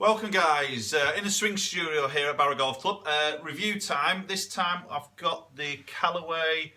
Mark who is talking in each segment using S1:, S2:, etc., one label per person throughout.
S1: Welcome guys, in the swing studio here at Barra Golf Club. Review time. This time I've got the Callaway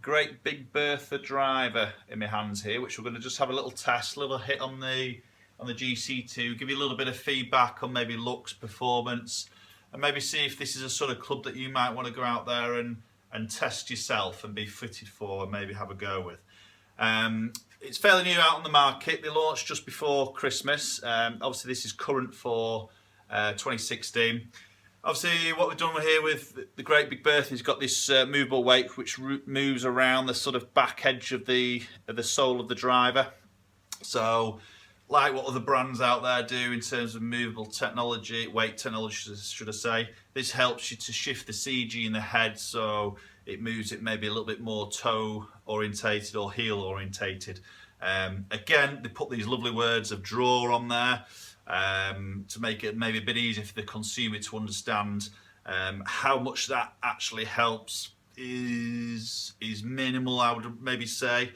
S1: Great Big Bertha Driver in my hands here, which we're going to just have a little test, a little hit on the GC2, give you a little bit of feedback on maybe looks, performance, and maybe see if this is a sort of club that you might want to go out there and test yourself and be fitted for and maybe have a go with. It's fairly new out on the market. They launched just before Christmas. Obviously this is current for 2016. Obviously what we've done here with the Great Big Bertha is got this movable weight which moves around the sort of back edge of the sole of the driver. So like what other brands out there do in terms of movable technology, weight technology should I say, this helps you to shift the CG in the head so it moves it maybe a little bit more toe orientated or heel orientated. Again, they put these lovely words of draw on there to make it maybe a bit easier for the consumer to understand. How much that actually helps is minimal, I would maybe say.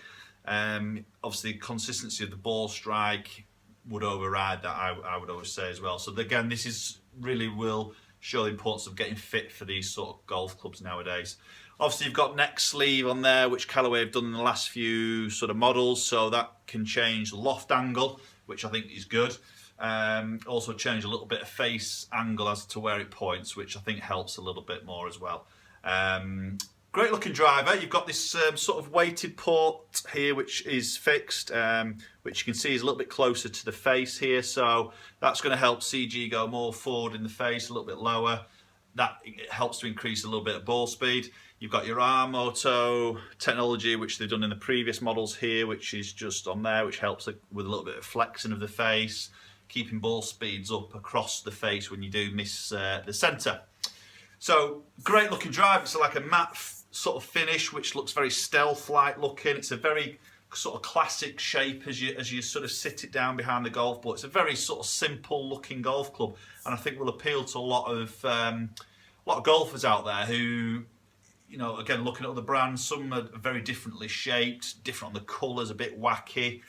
S1: Obviously consistency of the ball strike would override that, I would always say as well. So again, this is really will show the importance of getting fit for these sort of golf clubs nowadays. Obviously you've got neck sleeve on there, which Callaway have done in the last few sort of models, so that can change the loft angle, which I think is good. Also change a little bit of face angle as to where it points, which I think helps a little bit more as well. Great looking driver. You've got this sort of weighted port here which is fixed, which you can see is a little bit closer to the face here, so that's going to help CG go more forward in the face, a little bit lower. That helps to increase a little bit of ball speed. You've got your arm auto technology, which they've done in the previous models here, which is just on there, which helps with a little bit of flexing of the face, keeping ball speeds up across the face when you do miss the centre. So great looking drive. It's like a matte sort of finish, which looks very stealth-like looking. It's a very sort of classic shape as you sort of sit it down behind the golf ball. It's a very sort of simple looking golf club, and I think will appeal to a lot of golfers out there who, you know, again looking at other brands, some are very differently shaped, different on the colours, a bit wacky,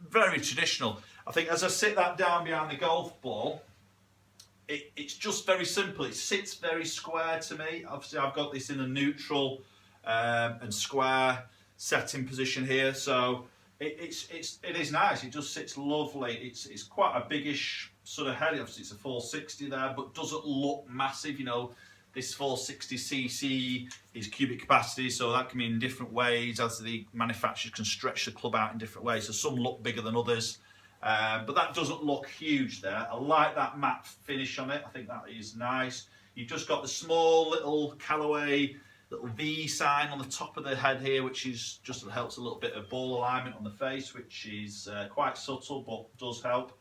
S1: very traditional. I think as I sit that down behind the golf ball, it's just very simple. It sits very square to me. Obviously I've got this in a neutral and square setting position here, so it is nice. It just sits lovely. It's quite a biggish sort of head. Obviously it's a 460 there, but doesn't look massive. You know, this 460cc is cubic capacity, so that can be in different ways as the manufacturers can stretch the club out in different ways. So some look bigger than others, but that doesn't look huge there. I like that matte finish on it. I think that is nice. You've just got the small little Callaway little V sign on the top of the head here, which is just helps a little bit of ball alignment on the face, which is quite subtle but does help.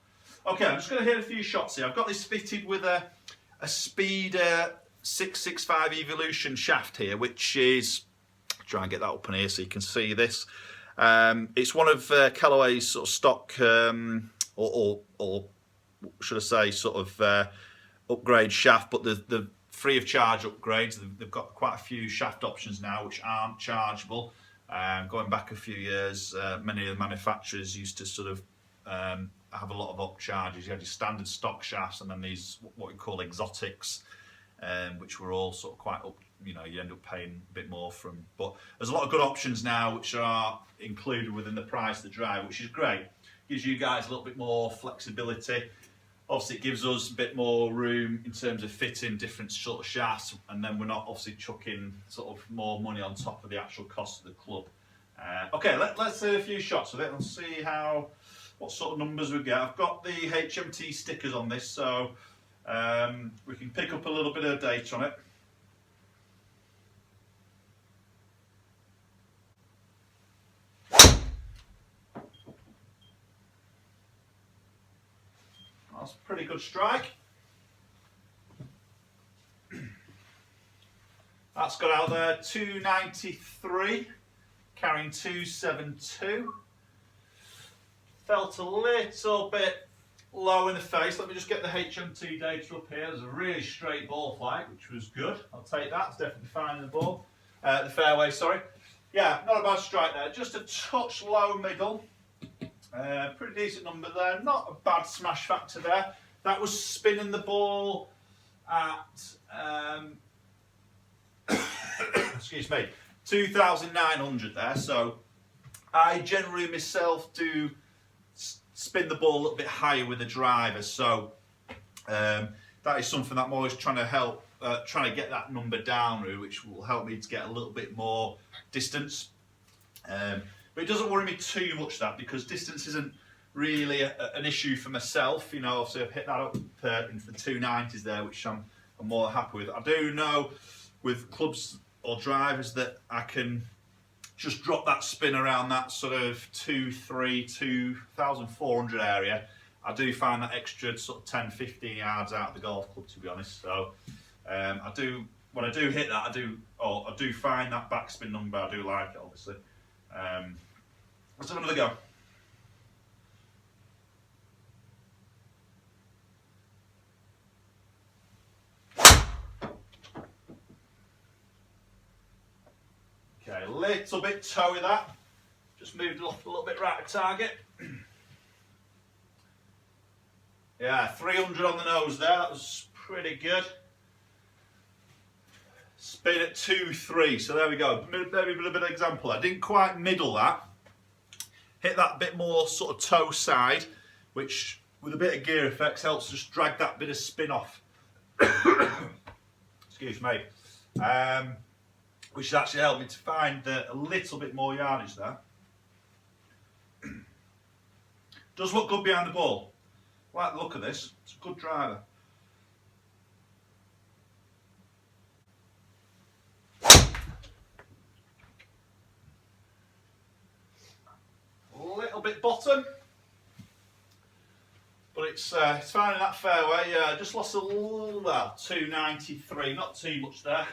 S1: Okay, I'm just going to hit a few shots here. I've got this fitted with a Speed 665 Evolution shaft here, which is, try and get that up in here so you can see this. It's one of Callaway's sort of stock or should I say sort of upgrade shaft, but the free of charge upgrades. They've got quite a few shaft options now which aren't chargeable. Going back a few years, many of the manufacturers used to sort of have a lot of upcharges. You had your standard stock shafts and then these what we call exotics, which were all sort of quite up, you know, you end up paying a bit more from. But there's a lot of good options now which are included within the price of the drive, which is great. Gives you guys a little bit more flexibility. Obviously it gives us a bit more room in terms of fitting different sort of shafts, and then we're not obviously chucking sort of more money on top of the actual cost of the club. Okay, let's do a few shots with it and see what sort of numbers we get. I've got the HMT stickers on this, so we can pick up a little bit of data on it. That's a pretty good strike. That's got out there 293, carrying 272. Felt a little bit low in the face. Let me just get the HMT data up here. There's a really straight ball flight, which was good. I'll take that. It's definitely fine in the ball. The fairway, sorry. Yeah, not a bad strike there. Just a touch low middle. Pretty decent number there. Not a bad smash factor there. that was spinning the ball at, excuse me, 2,900 there. So I generally myself do spin the ball a little bit higher with the driver. So that is something that I'm always trying to help, trying to get that number down, which will help me to get a little bit more distance. But it doesn't worry me too much, that, because distance isn't really an issue for myself. You know, obviously I've hit that up into the 290s there, which I'm more than happy with. I do know with clubs or drivers that I can just drop that spin around that sort of 2,400 area. I do find that extra sort of 10, 15 yards out of the golf club, to be honest. So I do, when I do hit that, I do find that backspin number. I do like it, obviously. Let's have another go. Okay, a little bit toey that. Just moved off a little bit right of target. Yeah, 300 on the nose there. That was pretty good. Spin at 2-3. So there we go. Maybe a bit of an example. I didn't quite middle that. Hit that bit more sort of toe side, which with a bit of gear effects helps just drag that bit of spin off. Excuse me. Which has actually helped me to find a little bit more yardage there. Does look good behind the ball. I like the look of this. It's a good driver. A little bit bottom, but it's finding that fairway. Just lost a little, well, 293, not too much there.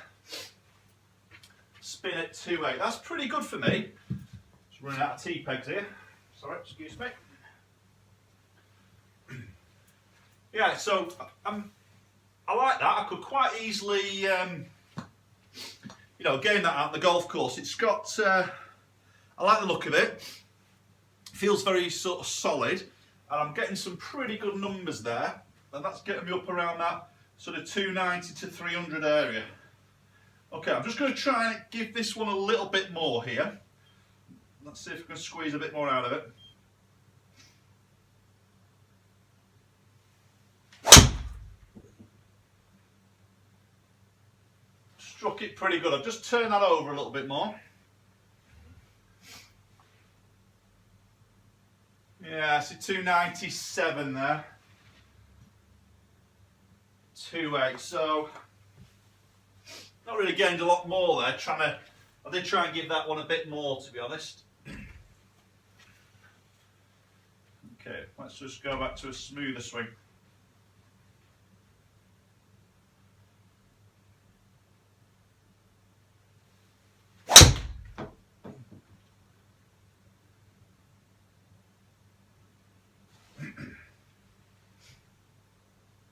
S1: Spin at 2.8. That's pretty good for me. Just running out of T-pegs here. Sorry, excuse me. Yeah, so I like that. I could quite easily, you know, game that out on the golf course. It's got, I like the look of it. Feels very sort of solid, and I'm getting some pretty good numbers there. And that's getting me up around that sort of 290 to 300 area. Okay, I'm just going to try and give this one a little bit more here. Let's see if we can squeeze a bit more out of it. Struck it pretty good. I've just turned that over a little bit more. Yeah, I see 297 there. 2.8, so not really gained a lot more there. I did try and give that one a bit more, to be honest. Okay, let's just go back to a smoother swing.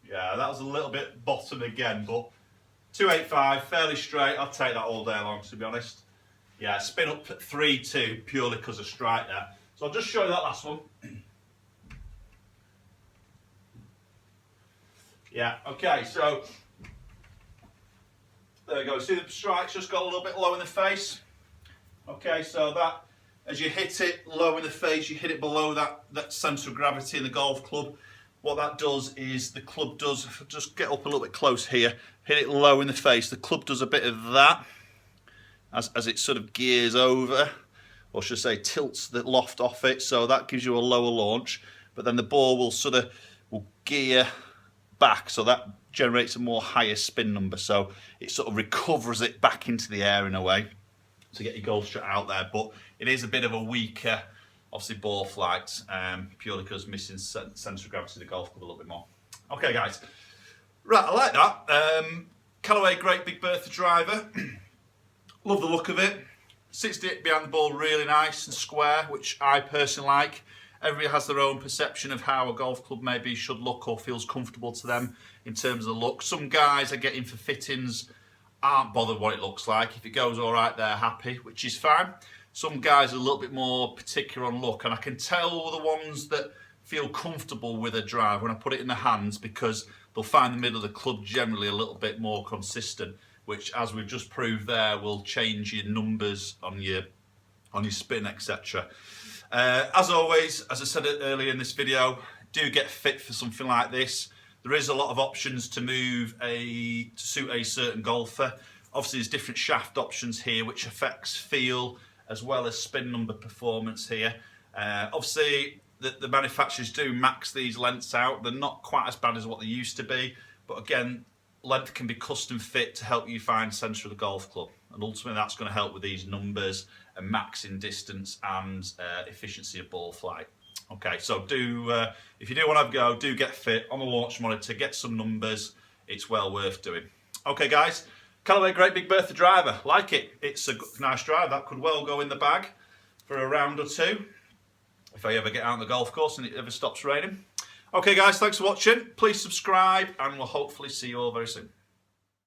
S1: Yeah, that was a little bit bottom again, but 285, fairly straight. I'll take that all day long, to be honest. Yeah, spin up at 3-2 purely because of strike there. So I'll just show you that last one. Yeah, okay, so there we go. See the strike's just got a little bit low in the face. Okay, so that, as you hit it low in the face, you hit it below that centre of gravity in the golf club. What that does is the club does, just get up a little bit close here, hit it low in the face. The club does a bit of that as it sort of gears over, or should I say tilts the loft off it, so that gives you a lower launch. But then the ball will gear back, so that generates a more higher spin number. So it sort of recovers it back into the air in a way to get your golf shot out there. But it is a bit of a weaker, obviously, ball flight, purely because missing centre of gravity of the golf club a little bit more. Okay, guys. Right, I like that. Callaway Great Big Bertha Driver. Love the look of it. 68 behind the ball, really nice and square, which I personally like. Everybody has their own perception of how a golf club maybe should look or feels comfortable to them in terms of the look. Some guys are getting for fittings, aren't bothered what it looks like. If it goes all right, they're happy, which is fine. Some guys are a little bit more particular on look, and I can tell the ones that feel comfortable with a drive when I put it in the hands, because they'll find the middle of the club generally a little bit more consistent, which, as we've just proved there, will change your numbers on your spin, etc. As always, as I said earlier in this video, do get fit for something like this. There is a lot of options to suit a certain golfer. Obviously, there's different shaft options here, which affects feel as well as spin number performance here. Obviously, the manufacturers do max these lengths out. They're not quite as bad as what they used to be, but again, length can be custom fit to help you find centre of the golf club, and ultimately that's going to help with these numbers and maxing distance and efficiency of ball flight. Okay, so if you do want to have a go, do get fit on the launch monitor, get some numbers. It's well worth doing. Okay, guys, Callaway Great Big Bertha Driver, like it. It's a nice drive that could well go in the bag for a round or two if I ever get out on the golf course and it ever stops raining. Okay, guys, thanks for watching. Please subscribe, and we'll hopefully see you all very soon.